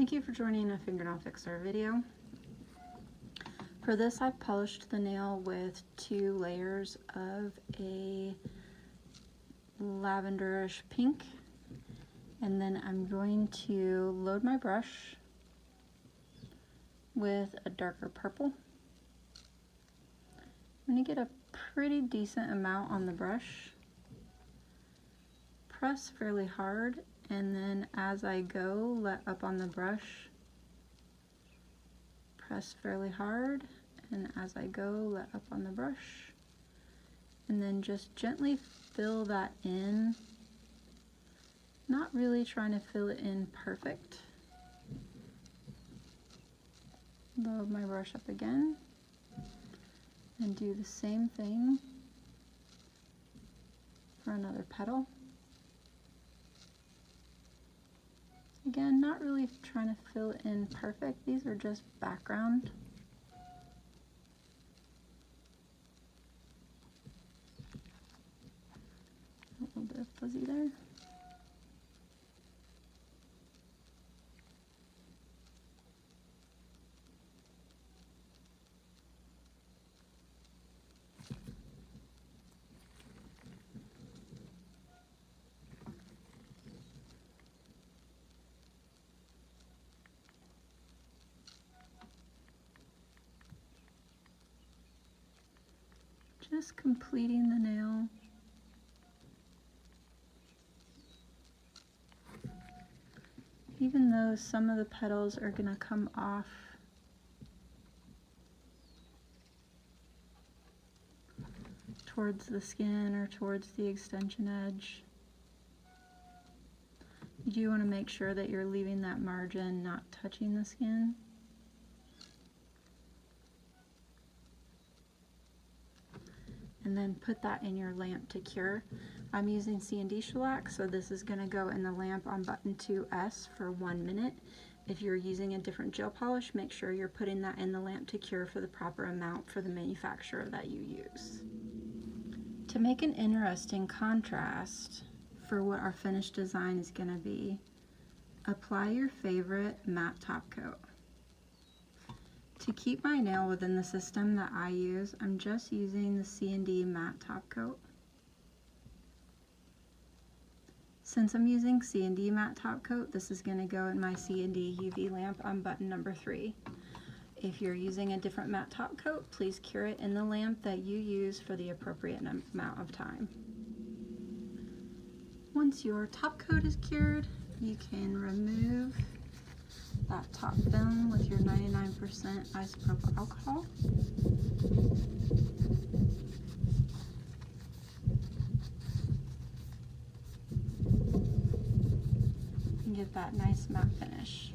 Thank you for joining a Fingernailfixer video. For this, I've polished the nail with 2 layers of a lavenderish pink, and then I'm going to load my brush with a darker purple. I'm going to get a pretty decent amount on the brush, press fairly hard, and then as I go, let up on the brush, press fairly hard, and as I go, let up on the brush, and then just gently fill that in, not really trying to fill it in perfect. Load my brush up again, and do the same thing for another petal. Again, not really trying to fill it in perfect. These are just background. A little bit of fuzzy there. Just completing the nail. Even though some of the petals are going to come off towards the skin or towards the extension edge, you do want to make sure that you're leaving that margin not touching the skin. And then put that in your lamp to cure. I'm using C&D shellac, so this is going to go in the lamp on button 2S for 1 minute. If you're using a different gel polish, make sure you're putting that in the lamp to cure for the proper amount for the manufacturer that you use. To make an interesting contrast for what our finished design is going to be, apply your favorite matte top coat. To keep my nail within the system that I use, I'm just using the C&D matte top coat. Since I'm using C&D matte top coat, this is going to go in my C&D UV lamp on button number 3. If you're using a different matte top coat, please cure it in the lamp that you use for the appropriate amount of time. Once your top coat is cured, you can remove that top film with your 99% isopropyl alcohol. And get that nice matte finish.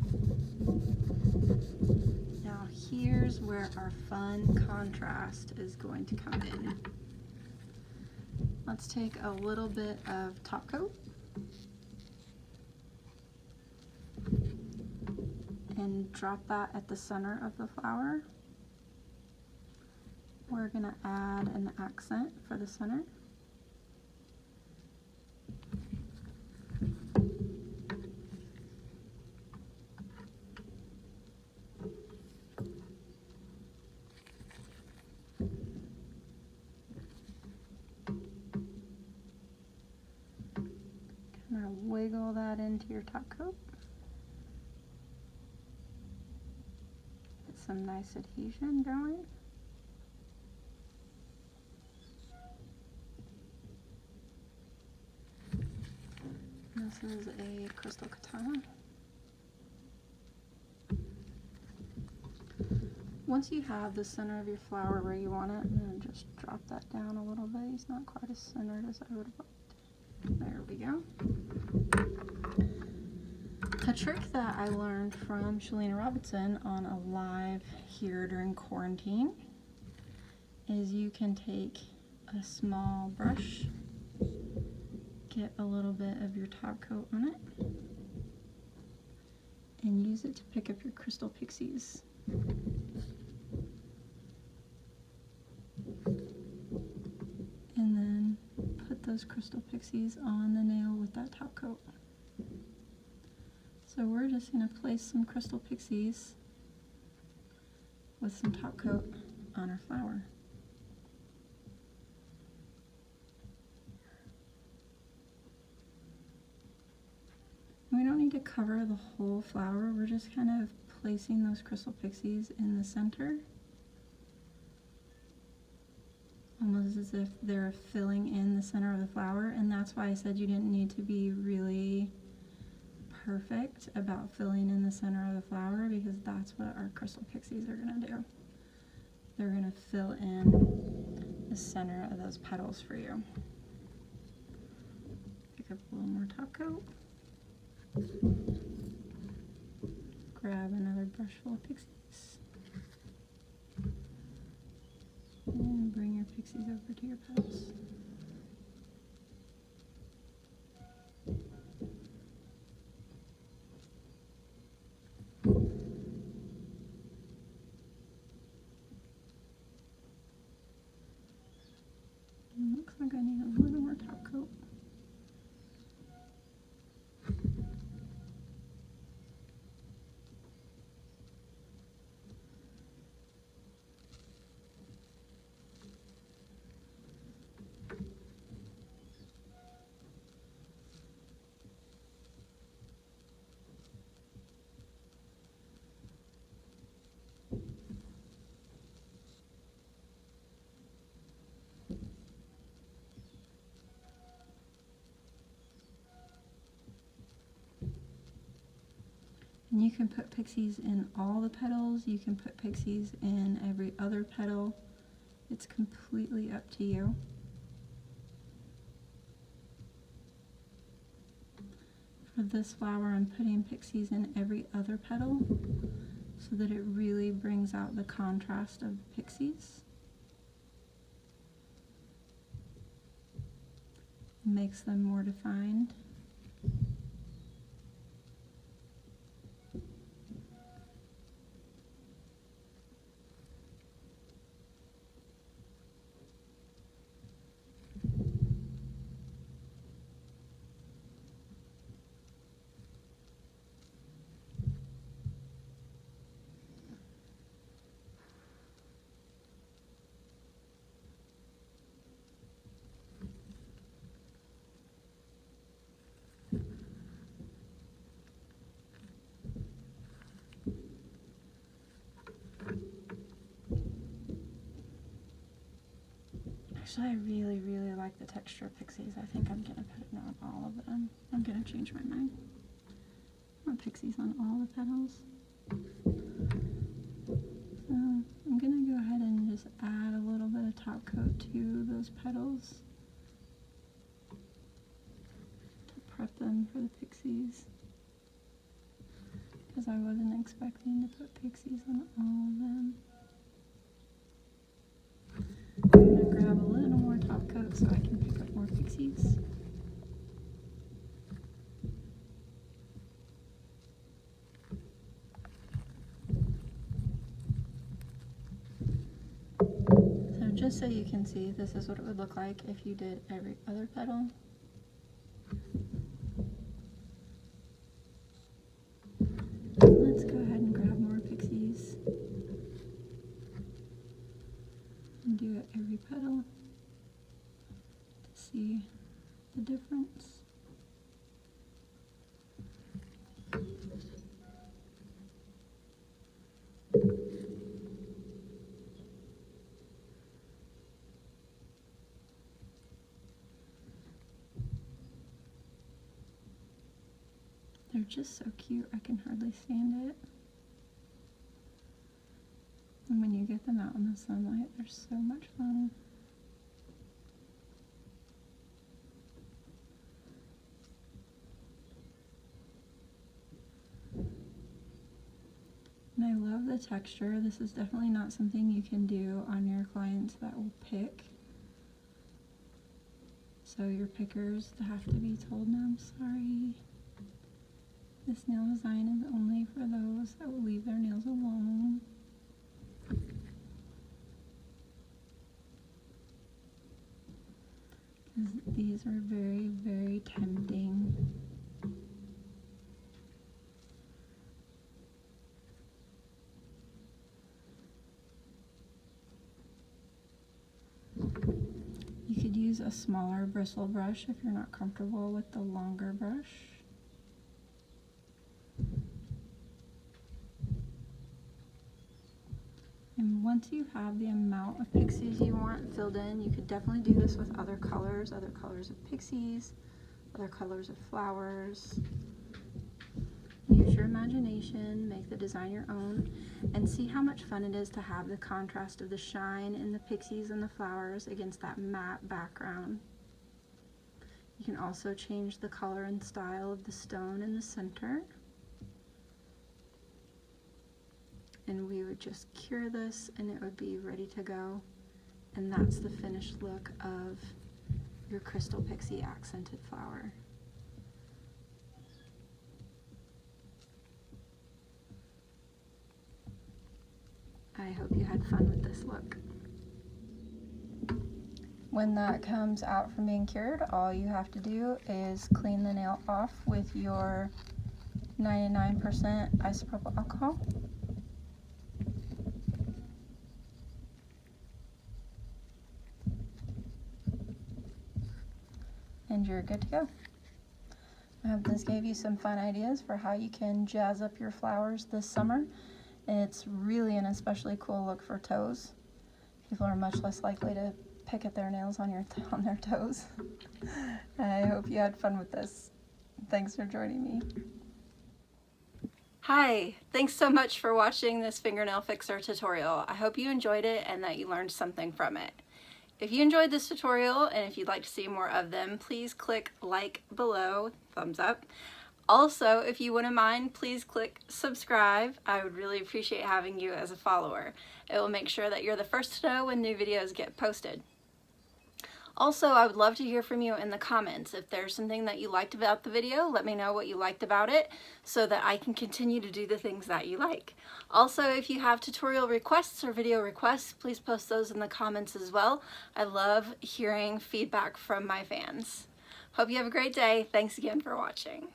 Now here's where our fun contrast is going to come in. Let's take a little bit of top coat and drop that at the center of the flower. We're going to add an accent for the center. Kind of wiggle that into your top coat. Some nice adhesion going. This is a crystal katana. Once you have the center of your flower where you want it, I'm going to just drop that down a little bit. It's not quite as centered as I would have liked. There we go. A trick that I learned from Shalina Robinson on a live here during quarantine is you can take a small brush, get a little bit of your top coat on it, and use it to pick up your Crystalpixies. And then put those Crystalpixies on the nail with that top coat. So we're just going to place some Crystalpixies with some top coat on our flower. We don't need to cover the whole flower, we're just kind of placing those Crystalpixies in the center, almost as if they're filling in the center of the flower, and that's why I said you didn't need to be really perfect about filling in the center of the flower, because that's what our Crystalpixies are going to do. They're going to fill in the center of those petals for you. Pick up a little more top coat. Grab another brush full of pixies. And bring your pixies over to your petals. And looks like I need a little more top coat. And you can put pixies in all the petals, you can put pixies in every other petal. It's completely up to you. For this flower, I'm putting pixies in every other petal so that it really brings out the contrast of the pixies. It makes them more defined. Actually, I really, really like the texture of pixies. I think I'm going to put it on all of them. I'm going to change my mind. I want pixies on all the petals. So I'm going to go ahead and just add a little bit of top coat to those petals to prep them for the pixies, because I wasn't expecting to put pixies on all of them. I'm going to grab a little more top coat so I can pick up more pixies. So just so you can see, this is what it would look like if you did every other petal. Let's go ahead and grab more pixies and do it every petal to see the difference. They're just so cute, I can hardly stand it. And when you get them out in the sunlight, they're so much fun. And I love the texture. This is definitely not something you can do on your clients that will pick. So your pickers have to be told, no, I'm sorry. This nail design is only for those that will leave their nails alone. These are very, very tempting. use a smaller bristle brush if you're not comfortable with the longer brush. And once you have the amount of pixies you want filled in, you could definitely do this with other colors of pixies, other colors of flowers. Use your imagination, make the design your own, and see how much fun it is to have the contrast of the shine in the pixies and the flowers against that matte background. You can also change the color and style of the stone in the center. And we would just cure this and it would be ready to go. And that's the finished look of your Crystalpixie accented flower. I hope you had fun with this look. When that comes out from being cured, all you have to do is clean the nail off with your 99% isopropyl alcohol. And you're good to go. I hope this gave you some fun ideas for how you can jazz up your flowers this summer. It's really an especially cool look for toes. People are much less likely to pick at their nails on their toes. I hope you had fun with this. Thanks for joining me. Hi, thanks so much for watching this Fingernailfixer tutorial. I hope you enjoyed it and that you learned something from it. If you enjoyed this tutorial and if you'd like to see more of them, please click like below, thumbs up. Also, if you wouldn't mind, please click subscribe. I would really appreciate having you as a follower. It will make sure that you're the first to know when new videos get posted. Also, I would love to hear from you in the comments. If there's something that you liked about the video, let me know what you liked about it so that I can continue to do the things that you like. Also, if you have tutorial requests or video requests, please post those in the comments as well. I love hearing feedback from my fans. Hope you have a great day. Thanks again for watching.